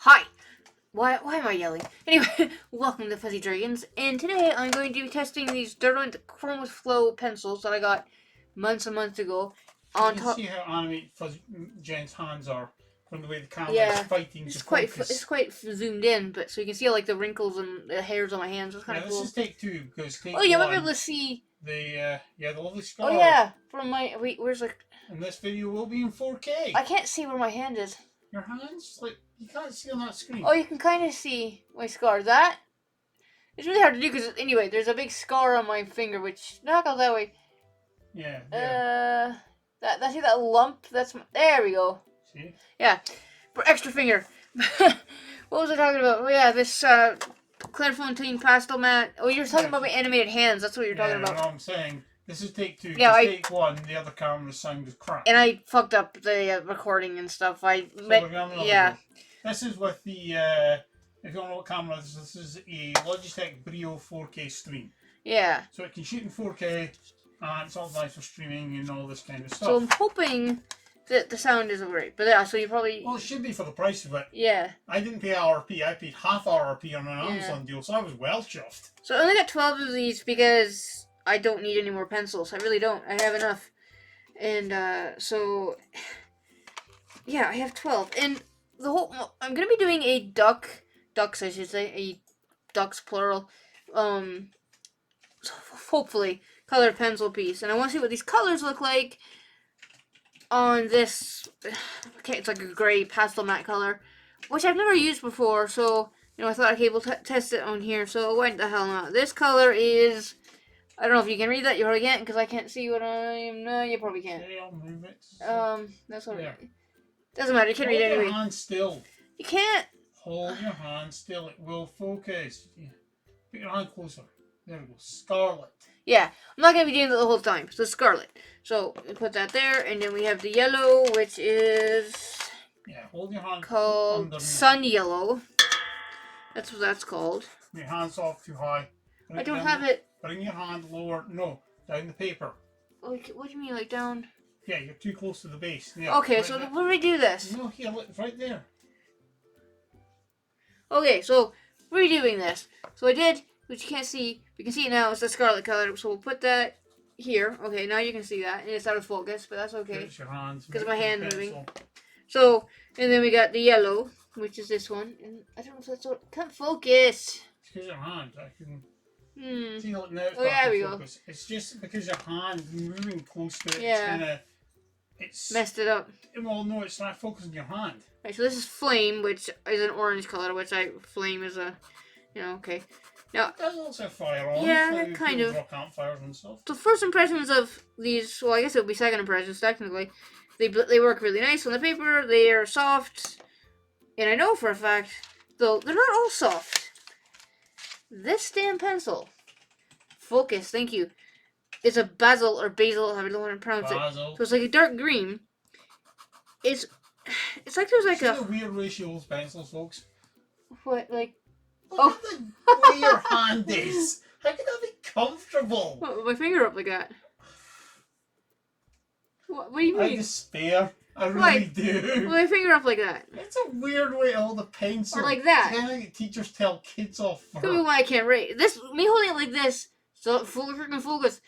Hi! Why am I yelling? Anyway, welcome to Fuzzy Dragons, and today I'm going to be testing these Derwent Chromaflow pencils that I got months and months ago. You can see how animated Fuzzy Jen's hands are from the way the camera is fighting to focus. It's quite zoomed in, but so you can see like the wrinkles and the hairs on my hands. It's kind of cool. This is take two because take you might one, be able to see the lovely scar. Oh yeah, from my where's the? And this video will be in 4K. I can't see where my hand is. Your hands, like you can't see on that screen. Oh, you can kind of see my scar. That it's really hard to do because anyway, there's a big scar on my finger, which not go that way. Yeah. See that lump? There we go. See? Yeah, for extra finger. What was I talking about? Oh yeah, this Clairefontaine pastel mat. Oh, you're talking about my animated hands. That's what you're talking about. No, I'm saying this is take two. Yeah, take one. The other camera's sound is crap. And I fucked up the recording and stuff. Yeah. This is with the if you don't know what camera this is a Logitech Brio 4K stream. Yeah. So it can shoot in 4K. It's all nice for streaming and all this kind of stuff. So I'm hoping that the sound isn't great. But yeah, so you probably... Well, it should be for the price of it. Yeah. I didn't pay RRP. I paid half RRP on an Amazon deal, so I was well chuffed. So I only got 12 of these because I don't need any more pencils. I really don't. I have enough. And so... Yeah, I have 12. And the whole... I'm going to be doing a ducks I should say. A ducks plural. Hopefully... colored pencil piece, and I want to see what these colors look like on this. Okay, it's like a gray pastel matte color, which I've never used before. So I thought okay, we'll test it on here. So why the hell not? This color is. I don't know if you can read that. You probably can't because I can't see what I am. No, you probably can't. Yeah, I'll move it. That's what. Doesn't matter. You can't read it anyway. Hold your hand still. You can't. Hold your hand still. It will focus. Put your hand closer. There we go. Scarlet. Yeah, I'm not going to be doing that the whole time. So scarlet. So we put that there, and then we have the yellow, which is hold your hand called underneath. Sun Yellow. That's what that's called. Your hand's off too high. I don't have it. Bring your hand lower. No, down the paper. Like, what do you mean, like down? Yeah, you're too close to the base. Yeah, okay, right so there. where do we do this? No, here, look, right there. Okay, so we're doing this. So I did, which you can't see. You can see it now. It's the scarlet color. So we'll put that here. Okay, now you can see that. And it's out of focus, but that's okay. Because my hand's moving. So, and then we got the yellow, which is this one. And I don't know if that's what... Can't focus. It's because your hand. I can... See, look, now it's there we focus. Go. It's just because your hand moving close to it. Yeah. It's messed it up. Well, no, it's not focusing your hand. Right, so this is flame, which is an orange color, which flame is a... okay. Now, it does also fire on. Yeah, kind of. Campfires and stuff. So first impressions of these, well, I guess it would be second impressions technically. They work really nice on the paper. They are soft, and I know for a fact, though they're not all soft. This damn pencil, focus. Thank you. It's a basil or basil, however you want to pronounce it. So it's like a dark green. It's like there's like a weird ratio of pencils, folks. What like? Look at the way your hand is. How can that be comfortable? What, with my finger up like that? What do you mean? I despair. I really do. With my finger up like that. It's a weird way to hold a pencil. Or like that. I think teachers tell kids off for. Could be why I can't rate. Me holding it like this. So freaking focus.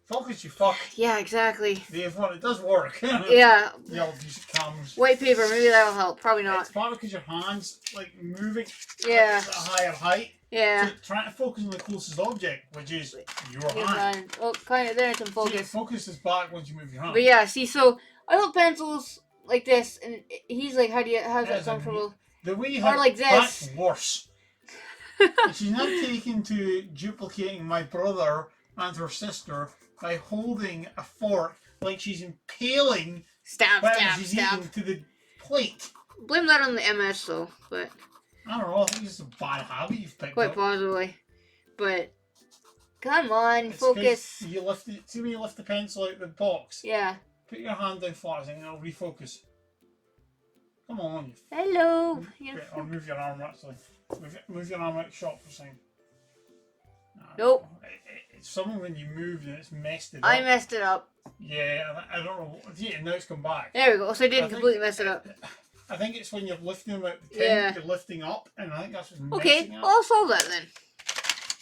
Focus, you fuck. Yeah, exactly. It does work. Yeah. Yeah, these cameras. White paper, maybe that'll help. Probably not. It's probably because your hands like moving. Yeah. At a higher height. Yeah. So trying to focus on the closest object, which is your hand. Oh, kind of there in some focus. See, focus is back once you move your hand. But yeah, see, so I hold pencils like this, and he's like, how's that comfortable? The way you have like this. That's worse. She's now taken to duplicating my brother and her sister by holding a fork like she's impaling stab eating to the plate. Blame that on the MS though, but I don't know, I think it's a bad habit you've picked quite up. possibly. But come on, focus. You lift it, see when you lift the pencil out of the box? Yeah. Put your hand down flat and it'll refocus. Come on. Hello. Or move your arm actually. Move your arm out shot for a second. Nope. It's something when you moved and it's messed it up. I messed it up. Yeah, I don't know. Yeah, now it's come back. There we go. So I didn't completely mess it up. I think it's when you're lifting them out the tin, Yeah. you're lifting up, and I think that's what's Okay, messing up. well, I'll solve that then.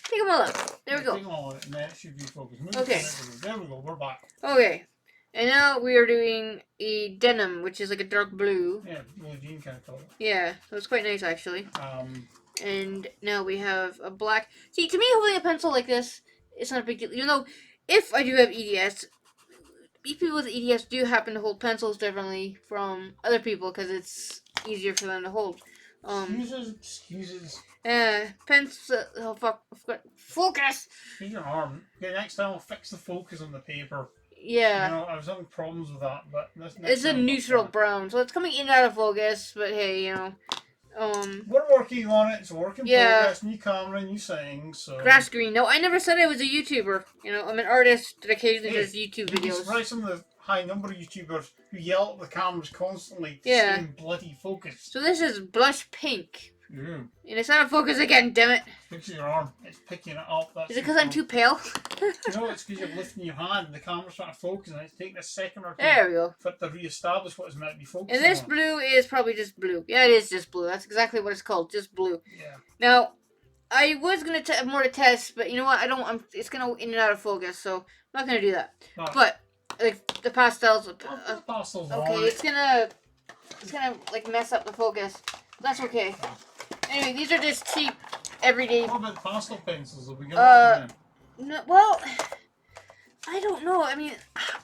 Take them all out. There we go. Take them all out, and then it should be focused. Okay. There we go, we're back. Okay. And now we are doing a denim, which is like a dark blue. Yeah, blue jean kind of color. Yeah, so it's quite nice actually. And now we have a black. See, to me, holding a pencil like this, it's not a big deal. You know, if I do have EDS, people with EDS do happen to hold pencils differently from other people because it's easier for them to hold. Excuses. Pencil. Oh fuck! Focus. Use your arm. Okay, next time I'll fix the focus on the paper. Yeah. You know, I was having problems with that, but It's a neutral brown, so it's coming in and out of focus. But hey, you know, we're working on it. It's a work in progress. New camera, new settings. So. Grass green. No, I never said I was a YouTuber. You know, I'm an artist that occasionally does YouTube videos. You'd be surprised some of the high number of YouTubers who yell at the cameras constantly to Yeah. stay in bloody focus. So this is blush pink. Yeah. And it's out of focus again, damn it. Fix your arm. It's picking it up. That's Is it because I'm too pale? No, it's because you're lifting your hand and the camera's trying to focus and it's taking a second or two There we go. for it to re-establish what it's meant to be focusing And this on. blue is probably just blue. Yeah, it is just blue. That's exactly what it's called, just blue. Yeah. Now, I was gonna have more to test, but you know what? I don't. It's gonna in and out of focus, so I'm not gonna do that. No. But like the pastels, The pastels okay, on it's gonna like mess up the focus. That's okay. Anyway, these are just cheap, everyday. What about the pastel pencils? Have we got No, well, I don't know. I mean,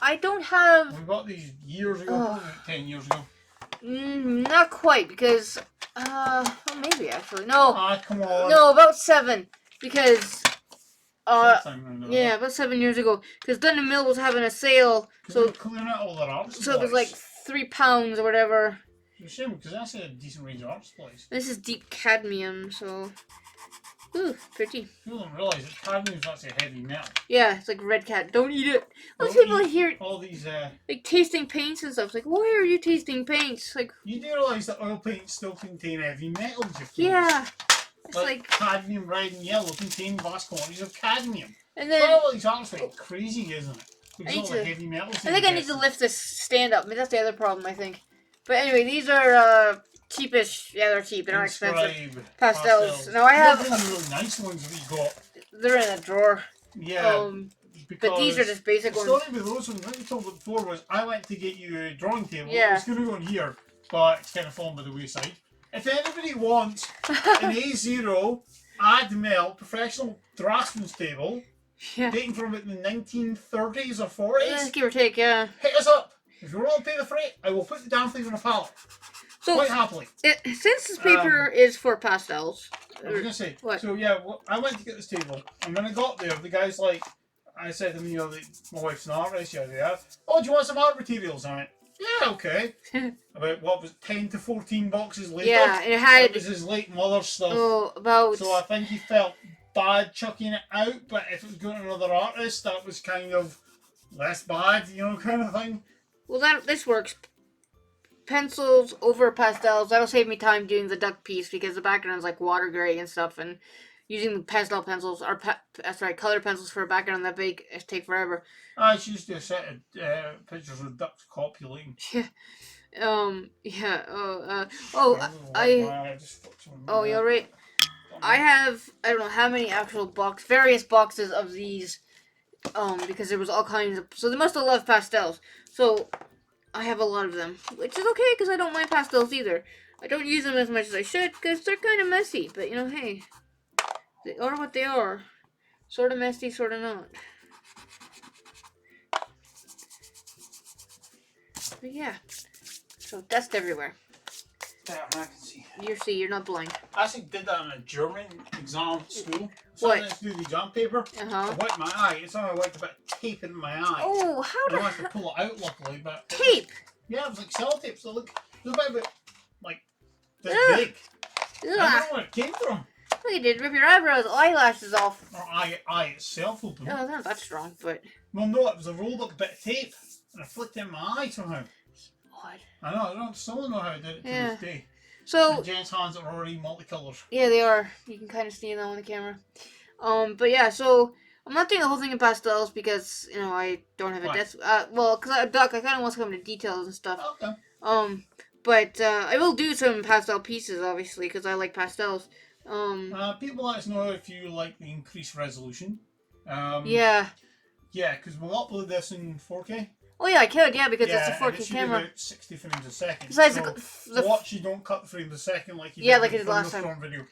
I don't have. We got these years ago, 10 years ago. Not quite, because well, maybe actually no. Come on. No, about 7, because yeah, about 7 years ago, because Dunn & Mill was having a sale, so clearing out all that art so it was like £3 or whatever. It's a shame because that's a decent range of art supplies. This is deep cadmium, so ooh, pretty. People don't realise that cadmium is actually a heavy metal. Yeah, it's like red cat. Don't eat it. Most Don't people eat hear all these. like tasting paints and stuff. It's like, why are you tasting paints? Like, you do realise that oil paints still contain heavy metals. yeah, it's like cadmium, red, and yellow contain vast quantities of cadmium. and then Well, all these arts like crazy, isn't it? Because I all need the to- heavy metals. I think I need to lift this stand up. I mean, that's the other problem, I think. But anyway, these are cheapish. Yeah, they're cheap. They're not expensive. Pastels. Now I have. The really nice ones we got. They're in a drawer. Yeah. But these are just basic the ones. story with those ones, like we told before, was I went to get you a drawing table. Yeah. It's going to go in here, but it's kind of fallen by the wayside. If anybody wants an A0 Ad Melt professional draftsman's table, Yeah. dating from about the 1930s or 40s, Give or take, yeah. hit us up. If you're willing to pay the freight, I will put the damn thing on a pallet. So, Quite happily. since this paper is for pastels, I was going to say, What? so yeah, I went to get this table, and when I got there, the guy's like, I said to him, you know, my wife's an artist, yeah. Oh, do you want some art materials on it? Yeah, okay. About, what was it, 10 to 14 boxes later? yeah, it had, It was his late mother's stuff. about, So I think he felt bad chucking it out, but if it was going to another artist, that was kind of less bad, you know, kind of thing. well, this works. Pencils over pastels, that'll save me time doing the duck piece, because the background's like water gray and stuff, and using the pastel pencils, or color pencils for a background that big, it take forever. I used to do a set of pictures of ducks copulating. You're right. I have, I don't know how many actual various boxes of these, because there was all kinds of, so they must have loved pastels. So, I have a lot of them, which is okay, because I don't mind pastels either. I don't use them as much as I should, because they're kind of messy, but you know, hey, they are what they are. Sort of messy, sort of not. But yeah, so dust everywhere. Yeah, I can see. You're not blind. I actually did that in a German exam at school. What? So I do the exam paper. I wiped my eye. It's only I wiped a bit of tape in my eye. Oh, how I the managed to pull it out luckily, but tape? Yeah, it was like sellotape. So look, it was about like this Ugh. big. I don't know where it came from. Look, you did rip your eyebrows, eyelashes off. Or eye itself open. Oh, they're not that strong, but Well, no, it was a rolled up bit of tape, and I flicked it in my eye somehow. odd. I don't still know how I did it to Yeah. this day. So And Jen's hands are already multicolored. yeah, they are. You can kind of see them on the camera. But yeah, so I'm not doing the whole thing in pastels because I don't have a Why? desk. Well, because I duck, I kind of want to come into details and stuff. Okay. But I will do some pastel pieces, obviously, because I like pastels. People let us know if you like the increased resolution. Yeah. Yeah, because we'll upload this in 4K. Oh yeah, I could. Yeah, because Yeah, it's a and 4K it should camera. be about 60 frames a second. Besides, So watch you don't cut the frames a second like you yeah, did like I with did the last time. Thunderstorm video.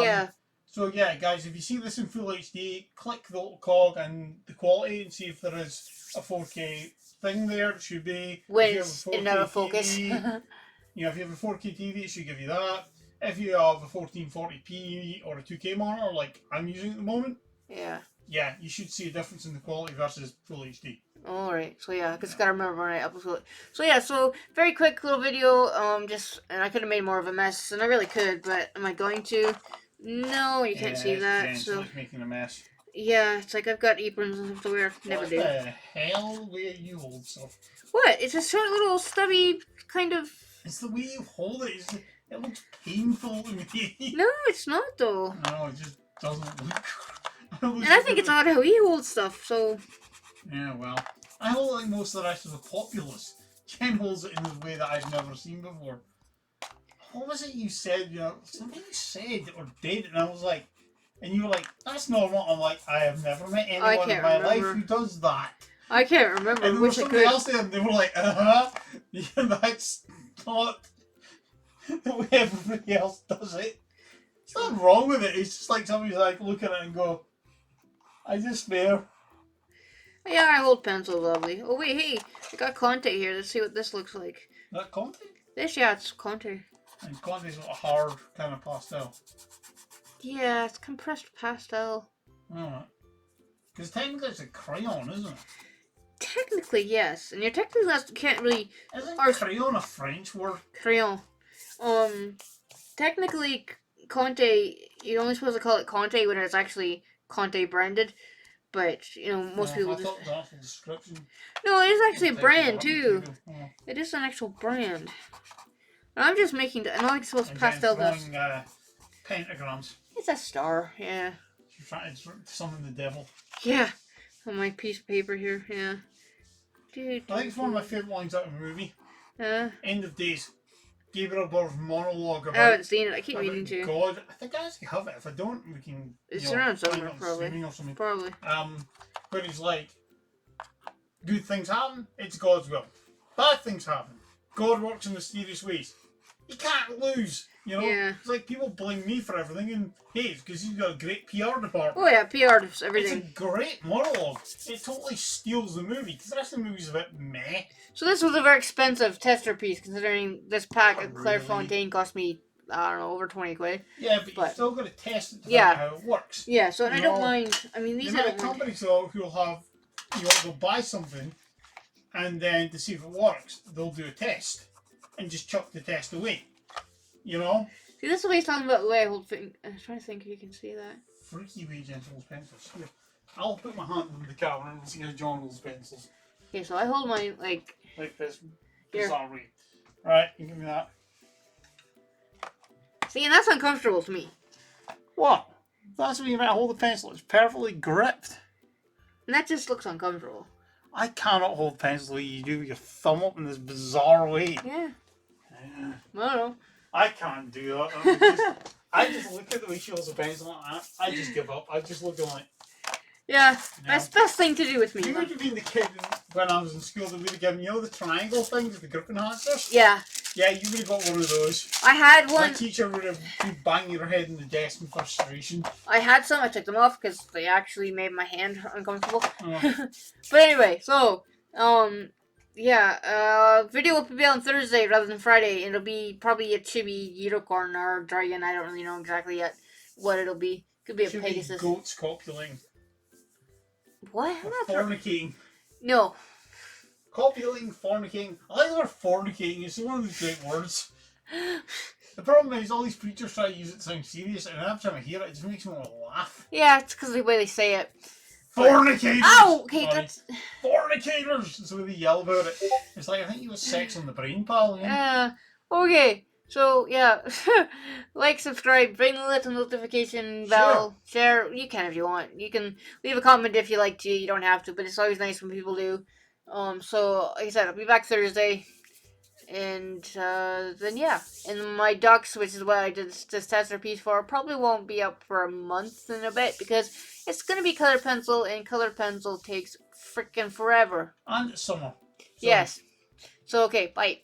Yeah. So yeah, guys, if you see this in full HD, click the little cog and the quality and see if there is a 4K thing there. It should be. When If you have it's a in 4K out of focus. TV, you know, if you have a 4K TV, it should give you that. If you have a 1440p or a 2K monitor, like I'm using at the moment, Yeah. yeah, you should see a difference in the quality versus full HD. Alright, so yeah, I just gotta remember when I upload it. So yeah, so very quick little video, and I could have made more of a mess, and I really could, but am I going to? No, you can't see that, so. It's making a mess. Yeah, it's like I've got aprons and stuff to wear. Never What do. the hell way you hold stuff? What? It's a short little stubby kind of. It's the way you hold it. It looks painful to me. No, it's not though. No, it just doesn't look. And I think it's odd how he holds stuff, so. Yeah, well, I hold like most of the rest of the populace. Jen holds it in a way that I've never seen before. What was it you said? You know, something you said or did, and I was like, and you were like, "That's normal." I'm like, I have never met anyone in my life who does that. I can't remember. And there was somebody else there, and they were like, yeah, that's not the way everybody else does it. There's nothing wrong with it. It's just like somebody's like looking at it and go, I just swear. Yeah, I hold pencils, lovely. Oh wait, hey, I got Conte here. Let's see what this looks like. That Conte? This, yeah, it's Conte. And Conte's a hard kind of pastel. Yeah, it's compressed pastel. Alright. Because technically it's a crayon, isn't it? Technically, yes. And you're technically can't really. Isn't crayon a French word? Crayon. Technically, Conte. You're only supposed to call it Conte when it's actually Conte branded. But you know, most people I just. thought that was the description. No, it is actually a brand too. Oh. It is an actual brand. And I'm just making. And I like supposed to pastel this. Pentagrams. It's a star. Yeah. She's trying to summon the devil. Yeah. On my piece of paper here. Yeah. I think it's one of my favourite lines out of a movie. End of Days. Gabriel Byrne's monologue about. I haven't seen it. I keep meaning to. God, I think I actually have it. If I don't, we can. It's around somewhere, probably. Or something. Probably. But he's like, good things happen. It's God's will. Bad things happen. God works in mysterious ways. You can't lose. You know, Yeah. It's like people blame me for everything, and hey, it's because he's got a great PR department. Oh yeah, PR is everything. It's a great monologue. It totally steals the movie because the rest of the movie's a bit meh. So this was a very expensive tester piece, considering this pack Not of Claire really. Fontaine cost me, I don't know, over 20 quid. Yeah, but you've still got to test it to Yeah. find out how it works. Yeah, so and I don't No. mind. I mean, these The are amount of companies though who'll have, you know, they'll buy something, and then to see if it works, they'll do a test, and just chuck the test away. You know. See, this is what he's talking about. The way I hold things. I'm trying to think if you can see that. Freaky way John pencils. Here, I'll put my hand on the camera and see how John holds pencils. Okay, so I hold mine like this. Here. Bizarre way. Right, you give me that. See, and that's uncomfortable to me. What? That's when you might hold the pencil. It's perfectly gripped. And that just looks uncomfortable. I cannot hold pencils the way you do. Your thumb up in this bizarre way. Yeah. Yeah. I don't know. I can't do that. I just look at the way she holds a pencil and I just give up. I just look at like. Yeah, No. that's best thing to do with me. You would have been the kid when I was in school that would have given, you know, the triangle things, the grip enhancers? Yeah. Yeah, you would have got one of those. I had My one. teacher would have been banging her head in the desk in frustration. I had some. I took them off because they actually made my hand uncomfortable. Oh. But anyway, so yeah, video will be on Thursday rather than Friday. It'll be probably a chibi unicorn or dragon. I don't really know exactly yet what it'll be. Could be a Should Pegasus. be goats copulating. What? I'm not sure. Fornicating. No. Copulating, fornicating. I like the word fornicating. It's one of those great words. The problem is all these preachers try to use it to sound serious, and every time I hear it, it just makes me want to laugh. Yeah, it's because of the way they say it. Fornicators! Ow! Okay, Sorry. that's... Fornicators! That's the way they yell about it. It's like, I think you got sex on the brain, pal. Yeah? Okay. So, yeah. Like, subscribe, ring the little notification bell, share. You can if you want. You can leave a comment if you like to. You don't have to, but it's always nice when people do. So, like I said, I'll be back Thursday. And then yeah, and my ducks, which is what I did this tester piece for, probably won't be up for a month and a bit because it's gonna be color pencil, and color pencil takes freaking forever. And it's summer. So Yes. So okay, bye.